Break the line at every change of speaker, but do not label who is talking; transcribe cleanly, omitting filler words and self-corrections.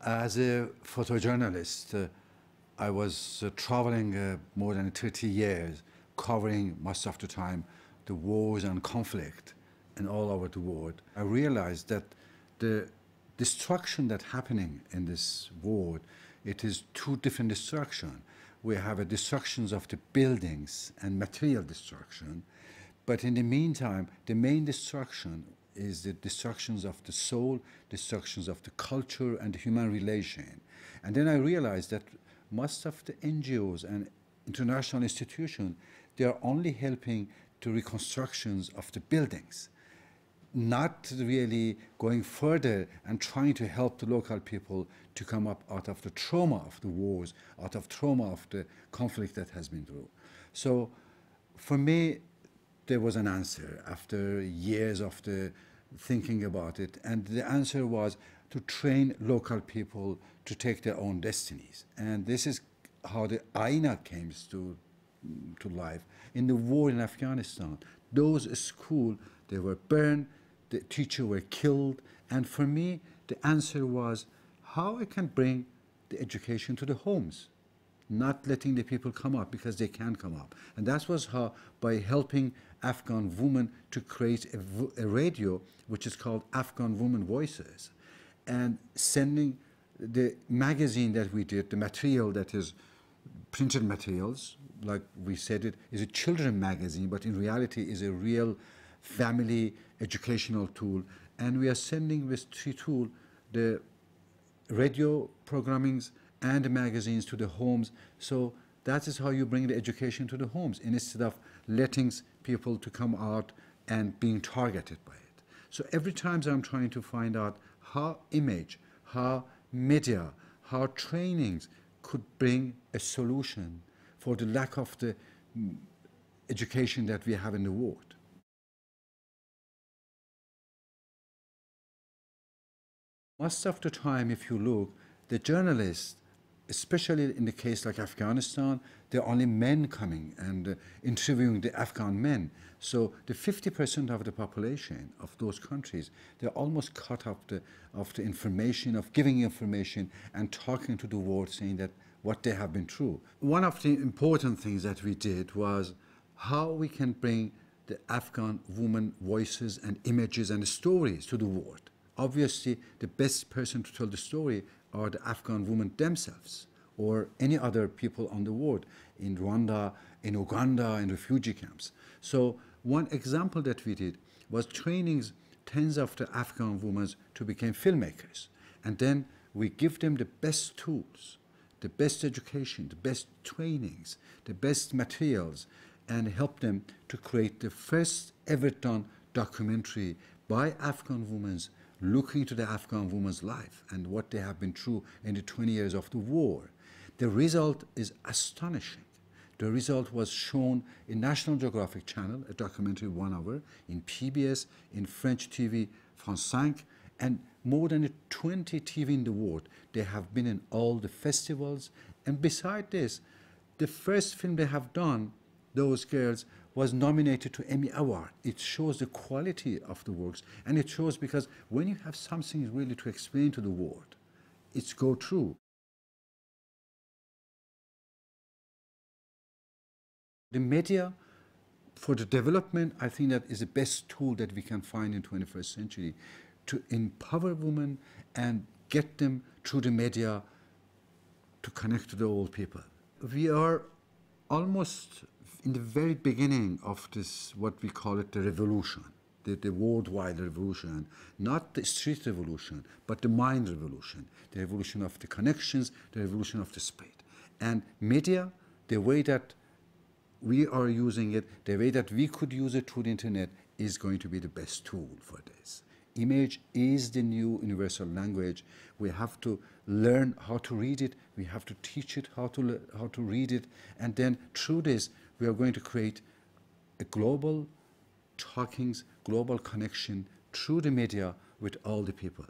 As a photojournalist, I was traveling more than 30 years, covering most of the time the wars and conflict and all over the world. I realized that the destruction that's happening in this world, it is two different destruction. We have a destructions of the buildings and material destruction, but in the meantime, the main destruction is the destructions of the soul, destructions of the culture and the human relation. And then I realized that most of the NGOs and international institutions, they are only helping to reconstructions of the buildings, not really going further and trying to help the local people to come up out of the trauma of the wars, out of trauma of the conflict that has been through. So for me, there was an answer after years of the thinking about it, and the answer was to train local people to take their own destinies. And this is how the Aina came to life. In the war in Afghanistan, those schools, they were burned, the teachers were killed, and for me, the answer was how I can bring the education to the homes, not letting the people come up because they can't come up. And that was how, by helping Afghan women to create a radio which is called Afghan Women Voices, and sending the magazine that we did, the material that is printed materials, like we said, it is a children magazine, but in reality is a real family educational tool. And we are sending with three tools, the radio programmings and the magazines to the homes. So that is how you bring the education to the homes, instead of letting people to come out and being targeted by it. So every time I'm trying to find out how image, how media, how trainings could bring a solution for the lack of the education that we have in the world. Most of the time, if you look, the journalists, especially in the case like Afghanistan, there are only men coming and interviewing the Afghan men. So the 50% of the population of those countries, they're almost cut off of the information, of giving information and talking to the world, saying that what they have been through. One of the important things that we did was how we can bring the Afghan women voices and images and stories to the world. Obviously, the best person to tell the story are the Afghan women themselves, or any other people on the world, in Rwanda, in Uganda, in refugee camps. So one example that we did was trainings tens of the Afghan women to become filmmakers. And then we give them the best tools, the best education, the best trainings, the best materials, and help them to create the first ever done documentary by Afghan women looking to the Afghan woman's life and what they have been through in the 20 years of the war. The result is astonishing. The result was shown in National Geographic Channel, a documentary 1 hour, in PBS, in French TV, France 5, and more than 20 TV in the world. They have been in all the festivals. And beside this, the first film they have done, those girls, was nominated to Emmy Award. It shows the quality of the works, and it shows because when you have something really to explain to the world, it's go through. The media for the development, I think that is the best tool that we can find in 21st century to empower women and get them through the media to connect to the old people. We are almost in the very beginning of this, what we call it, the revolution, the worldwide revolution, not the street revolution, but the mind revolution, the revolution of the connections, the revolution of the spread. And media, the way that we are using it, the way that we could use it through the internet is going to be the best tool for this. Image is the new universal language. We have to learn how to read it. We have to teach it how to read it. And then through this, we are going to create a global talkings, global connection through the media with all the people.